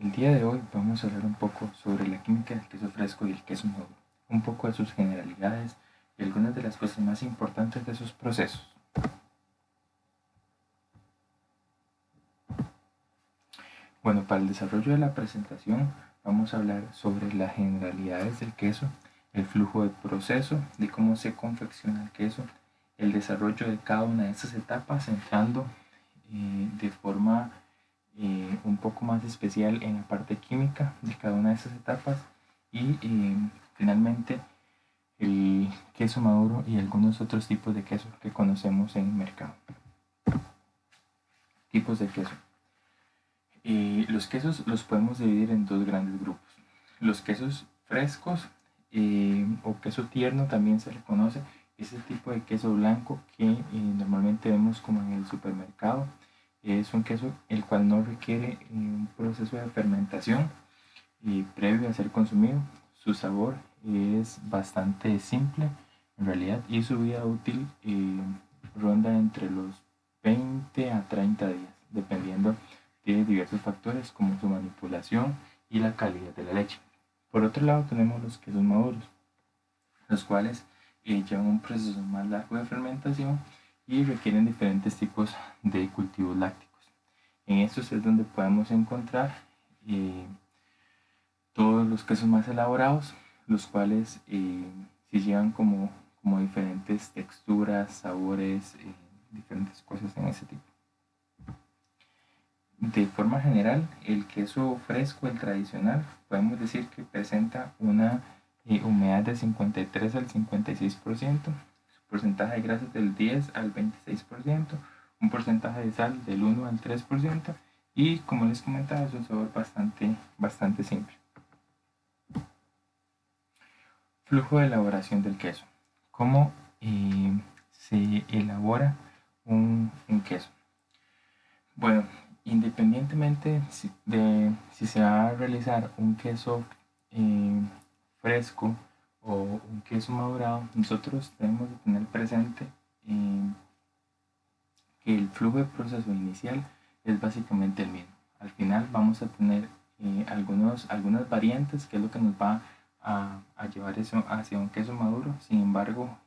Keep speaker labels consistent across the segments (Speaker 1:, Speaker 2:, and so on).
Speaker 1: El día de hoy vamos a hablar un poco sobre la química del queso fresco y el queso maduro, un poco de sus generalidades y algunas de las cosas más importantes de sus procesos. Bueno, para el desarrollo de la presentación vamos a hablar sobre las generalidades del queso, el flujo de proceso, de cómo se confecciona el queso, el desarrollo de cada una de estas etapas, entrando de forma un poco más especial en la parte química de cada una de estas etapas y finalmente el queso maduro y algunos otros tipos de queso que conocemos en el mercado. Tipos de queso. Los quesos los podemos dividir en dos grandes grupos. Los quesos frescos o queso tierno también se le conoce. Ese tipo de queso blanco que normalmente vemos como en el supermercado. Es un queso el cual no requiere un proceso de fermentación previo a ser consumido. Su sabor es bastante simple en realidad y su vida útil ronda entre los 20 a 30 días, dependiendo de diversos factores como su manipulación y la calidad de la leche. Por otro lado tenemos los quesos maduros, los cuales llevan un proceso más largo de fermentación y requieren diferentes tipos de cultivos lácticos. En estos es donde podemos encontrar todos los quesos más elaborados, los cuales sí llevan como diferentes texturas, sabores, diferentes cosas en ese tipo. De forma general, el queso fresco, el tradicional, podemos decir que presenta una humedad del 53 al 56%, su porcentaje de grasas del 10 al 26%, un porcentaje de sal del 1 al 3% y, como les comentaba, es un sabor bastante simple. Flujo de elaboración del queso. ¿Cómo se elabora un queso? Bueno, independientemente de si se va a realizar un queso fresco o un queso madurado, nosotros debemos de tener presente que el flujo de proceso inicial es básicamente el mismo. Al final vamos a tener algunas variantes que es lo que nos va a llevar eso hacia un queso maduro. Sin embargo,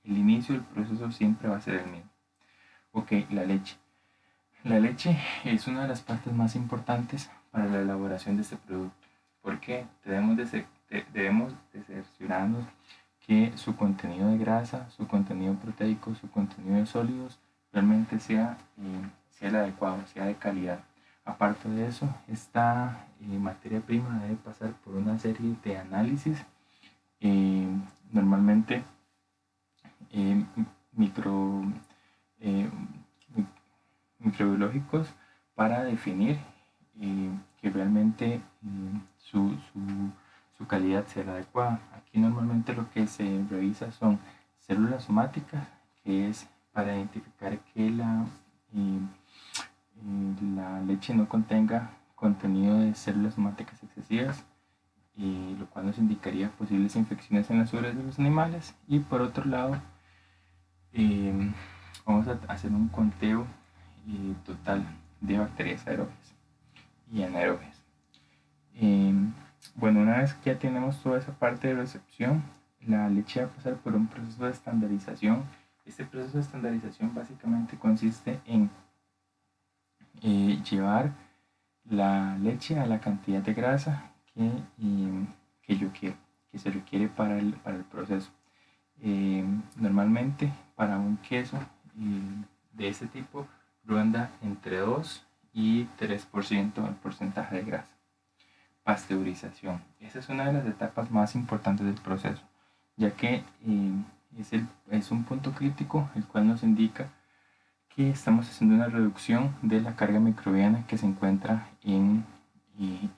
Speaker 1: el inicio del proceso siempre va a ser el mismo. Ok, la leche. La leche es una de las partes más importantes para la elaboración de este producto, porque debemos de cerciorarnos que su contenido de grasa, su contenido proteico, su contenido de sólidos realmente sea el adecuado, sea de calidad. Aparte de eso, esta materia prima debe pasar por una serie de análisis, normalmente micro, eh, microbiológicos, para definir que realmente su calidad sea la adecuada. Aquí normalmente lo que se revisa son células somáticas, que es para identificar que la leche no contenga contenido de células somáticas excesivas, lo cual nos indicaría posibles infecciones en las ubres de los animales. Y por otro lado, vamos a hacer un conteo total de bacterias aerobias y anaerobias. Bueno, una vez que ya tenemos toda esa parte de recepción, la leche va a pasar por un proceso de estandarización. Este proceso de estandarización básicamente consiste en llevar la leche a la cantidad de grasa que yo quiero, que se requiere para el proceso. Normalmente para un queso de este tipo ronda entre 2 y 3% el porcentaje de grasa. Pasteurización. Esa es una de las etapas más importantes del proceso, ya que es un punto crítico el cual nos indica que estamos haciendo una reducción de la carga microbiana que se encuentra en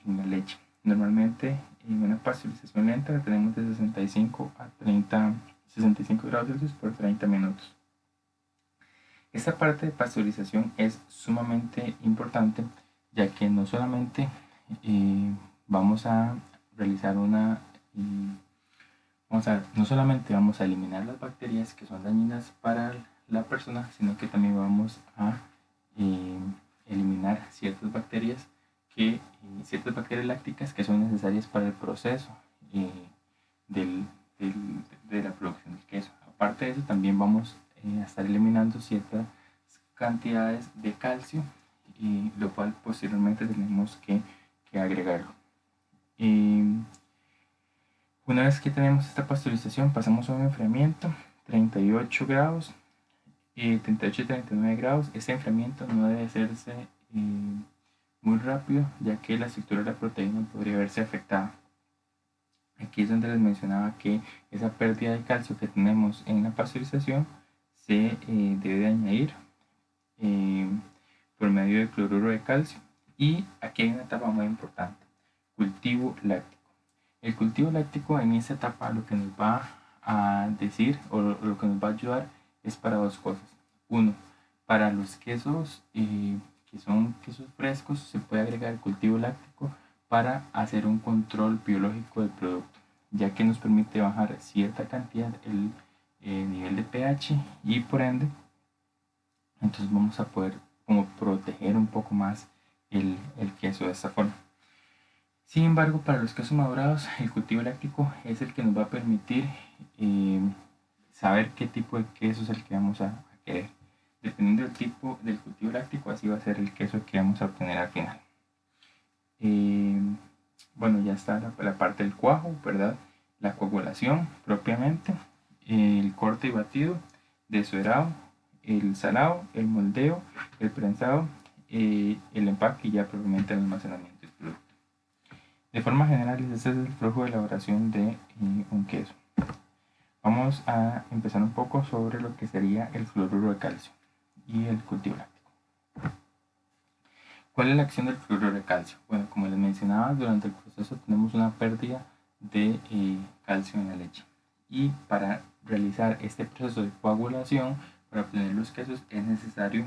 Speaker 1: la leche. Normalmente en una pasteurización lenta la tenemos de 65 a 65 grados Celsius por 30 minutos. Esta parte de pasteurización es sumamente importante, ya que no solamente vamos a realizar no solamente vamos a eliminar las bacterias que son dañinas para la persona, sino que también vamos a eliminar ciertas bacterias que ciertas bacterias lácticas que son necesarias para el proceso del, de la producción del queso. Aparte de eso, también vamos a estar eliminando ciertas cantidades de calcio, lo cual posteriormente tenemos que agregarlo. Una vez que tenemos esta pasteurización, pasamos a un enfriamiento 38 grados, 38 y 39 grados. Este enfriamiento no debe hacerse muy rápido, ya que la estructura de la proteína podría verse afectada. Aquí es donde les mencionaba que esa pérdida de calcio que tenemos en la pasteurización se debe de añadir por medio del cloruro de calcio. Y aquí hay una etapa muy importante: cultivo láctico. El cultivo láctico en esta etapa lo que nos va a decir o lo que nos va a ayudar es para dos cosas. Uno, para los quesos que son quesos frescos, se puede agregar el cultivo láctico para hacer un control biológico del producto, ya que nos permite bajar cierta cantidad el nivel de pH y por ende entonces vamos a poder como proteger un poco más el queso de esta forma. Sin embargo, para los quesos madurados, el cultivo láctico es el que nos va a permitir saber qué tipo de queso es el que vamos a querer. Dependiendo del tipo del cultivo láctico, así va a ser el queso que vamos a obtener al final. Bueno, ya está la parte del cuajo, ¿verdad? La coagulación propiamente, el corte y batido, desuerado, el salado, el moldeo, el prensado, el empaque y ya propiamente el almacenamiento del producto. De forma general, este es el flujo de elaboración de un queso. Vamos a empezar un poco sobre lo que sería el cloruro de calcio y el cultivo láctico. ¿Cuál es la acción del cloruro de calcio? Bueno, como les mencionaba, durante el proceso tenemos una pérdida de calcio en la leche. Y para realizar este proceso de coagulación, para obtener los quesos, es necesario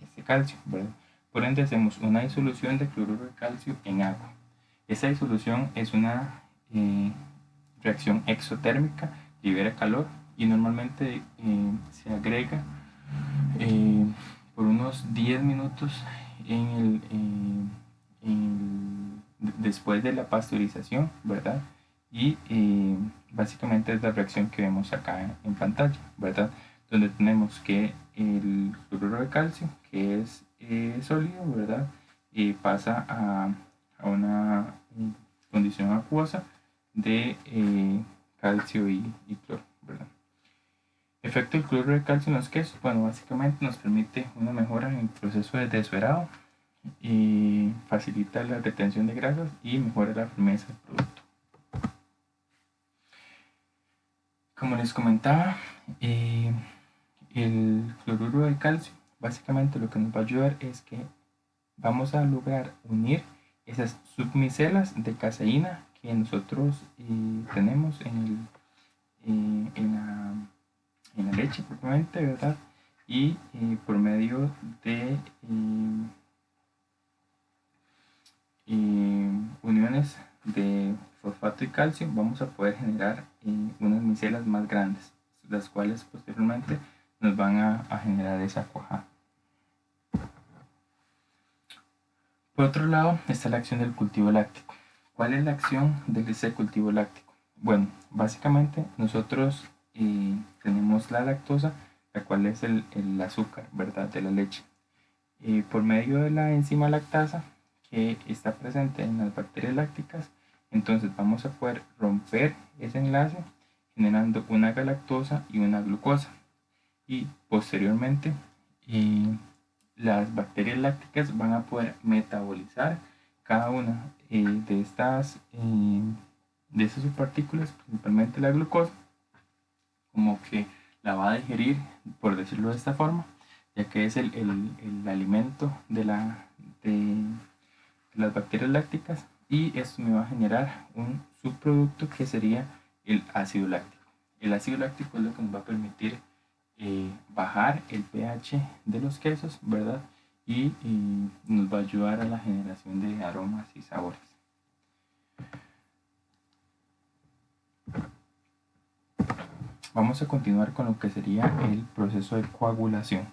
Speaker 1: este calcio, ¿verdad? Por ende, hacemos una disolución de cloruro de calcio en agua. Esta disolución es una reacción exotérmica, libera calor y normalmente se agrega por unos 10 minutos después de la pasteurización, ¿verdad? Y básicamente es la reacción que vemos acá en pantalla, ¿verdad? Donde tenemos que el cloruro de calcio, que es sólido, ¿verdad? Pasa a una condición acuosa de calcio y cloro, ¿verdad? Efecto del cloruro de calcio en los quesos. Bueno, básicamente nos permite una mejora en el proceso de desuerado y facilita la retención de grasas y mejora la firmeza del producto. Como les comentaba, el cloruro de calcio básicamente lo que nos va a ayudar es que vamos a lograr unir esas submicelas de caseína que nosotros tenemos en la leche propiamente, ¿verdad? Y por medio de uniones de fosfato y calcio vamos a poder generar unas micelas más grandes, las cuales posteriormente nos van a generar esa cuajada. Por otro lado está la acción del cultivo láctico. ¿Cuál es la acción de ese cultivo láctico? Bueno, básicamente nosotros tenemos la lactosa, la cual es el azúcar, ¿verdad?, de la leche. Por medio de la enzima lactasa que está presente en las bacterias lácticas, entonces vamos a poder romper ese enlace generando una galactosa y una glucosa. Y posteriormente las bacterias lácticas van a poder metabolizar cada una de estas subpartículas, principalmente la glucosa, como que la va a digerir, por decirlo de esta forma, ya que es el alimento de las bacterias lácticas, y esto me va a generar un subproducto que sería el ácido láctico. El ácido láctico es lo que nos va a permitir bajar el pH de los quesos, ¿verdad? Y nos va a ayudar a la generación de aromas y sabores. Vamos a continuar con lo que sería el proceso de coagulación.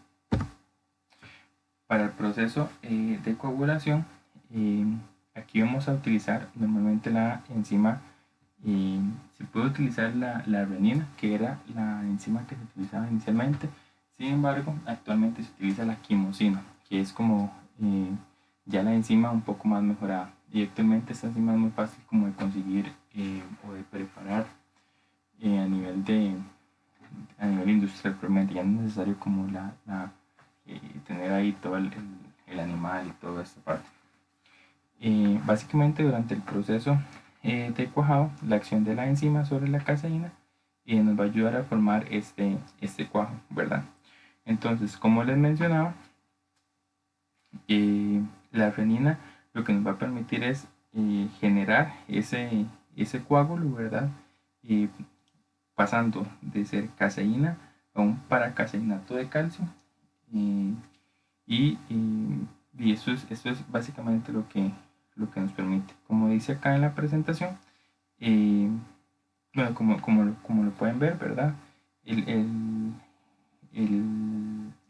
Speaker 1: Para el proceso de coagulación aquí vamos a utilizar normalmente la enzima, se puede utilizar la renina, que era la enzima que se utilizaba inicialmente. Sin embargo, actualmente se utiliza la quimosina, que es como ya la enzima un poco más mejorada. Y actualmente esta enzima es muy fácil como de conseguir o de preparar a nivel industrial, probablemente ya no es necesario como tener ahí todo el animal y toda esta parte. Básicamente durante el proceso de cuajado, la acción de la enzima sobre la caseína nos va a ayudar a formar este cuajo, ¿verdad? Entonces, como les mencionaba, la renina lo que nos va a permitir es generar ese coágulo, ¿verdad? Pasando de ser caseína a un paracaseinato de calcio. Y esto es básicamente lo que nos permite. Como dice acá en la presentación, bueno, como lo pueden ver, ¿verdad?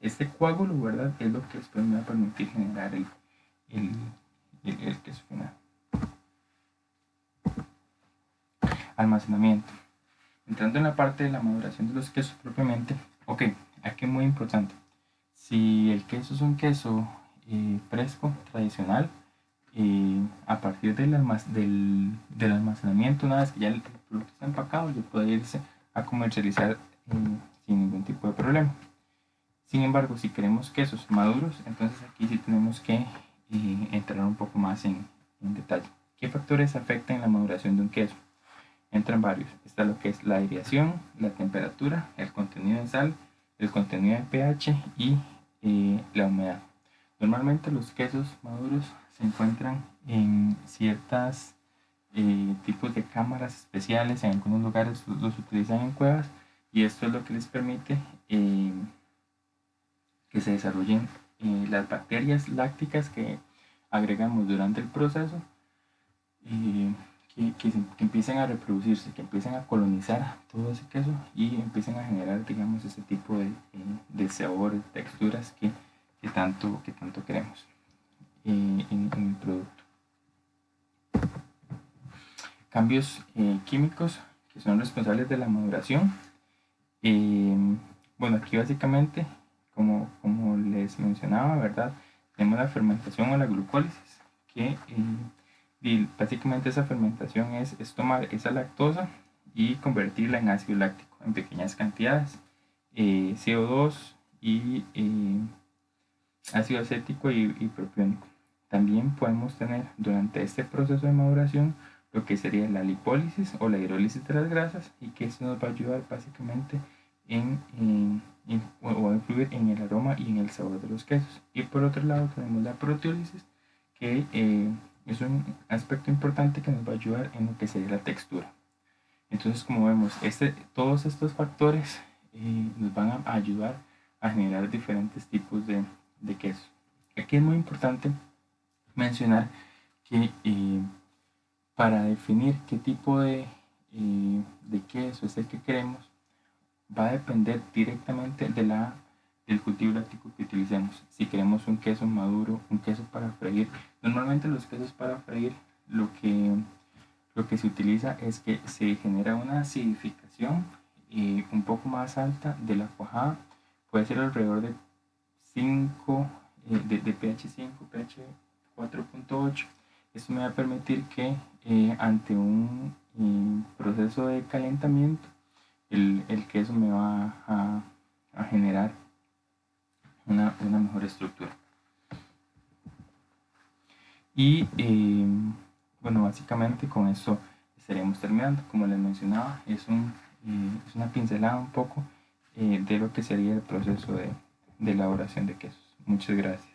Speaker 1: Este coágulo, ¿verdad? Es lo que después me va a permitir generar el queso final. Almacenamiento. Entrando en la parte de la maduración de los quesos propiamente, ok, aquí es muy importante. Si el queso es un queso fresco, tradicional, a partir del almacenamiento, una vez que ya el producto está empacado, ya puede irse a comercializar sin ningún tipo de problema. Sin embargo, si queremos quesos maduros, entonces aquí sí tenemos que entrar un poco más en detalle. ¿Qué factores afectan la maduración de un queso? Entran varios. Está lo que es la aireación, la temperatura, el contenido de sal, el contenido de pH y la humedad. Normalmente los quesos maduros se encuentran en ciertos tipos de cámaras especiales. En algunos lugares los utilizan en cuevas y esto es lo que les permite que se desarrollen las bacterias lácticas que agregamos durante el proceso, que empiecen a reproducirse, que empiecen a colonizar todo ese queso y empiecen a generar, digamos, ese tipo de sabores, texturas que tanto queremos en el producto. Cambios químicos que son responsables de la maduración. Bueno, aquí básicamente, como les mencionaba, ¿verdad? Tenemos la fermentación o la glucólisis, que básicamente esa fermentación es tomar esa lactosa y convertirla en ácido láctico en pequeñas cantidades, CO2 y ácido acético y propiónico. También podemos tener durante este proceso de maduración lo que sería la lipólisis o la hidrólisis de las grasas, y que eso nos va a ayudar básicamente o a influir en el aroma y en el sabor de los quesos. Y por otro lado tenemos la proteólisis, que es un aspecto importante que nos va a ayudar en lo que sería la textura. Entonces, como vemos, todos estos factores nos van a ayudar a generar diferentes tipos de queso. Aquí es muy importante mencionar que para definir qué tipo de queso es el que queremos, va a depender directamente del cultivo láctico que utilicemos. Si queremos un queso maduro, un queso para freír, normalmente los quesos para freír lo que se utiliza es que se genera una acidificación un poco más alta de la cuajada, puede ser alrededor de 5 de pH 5, pH 4.8. Esto me va a permitir que ante un proceso de calentamiento el queso me va a generar una mejor estructura. Y bueno, básicamente con esto estaríamos terminando. Como les mencionaba, es una pincelada un poco de lo que sería el proceso de elaboración de quesos. Muchas gracias.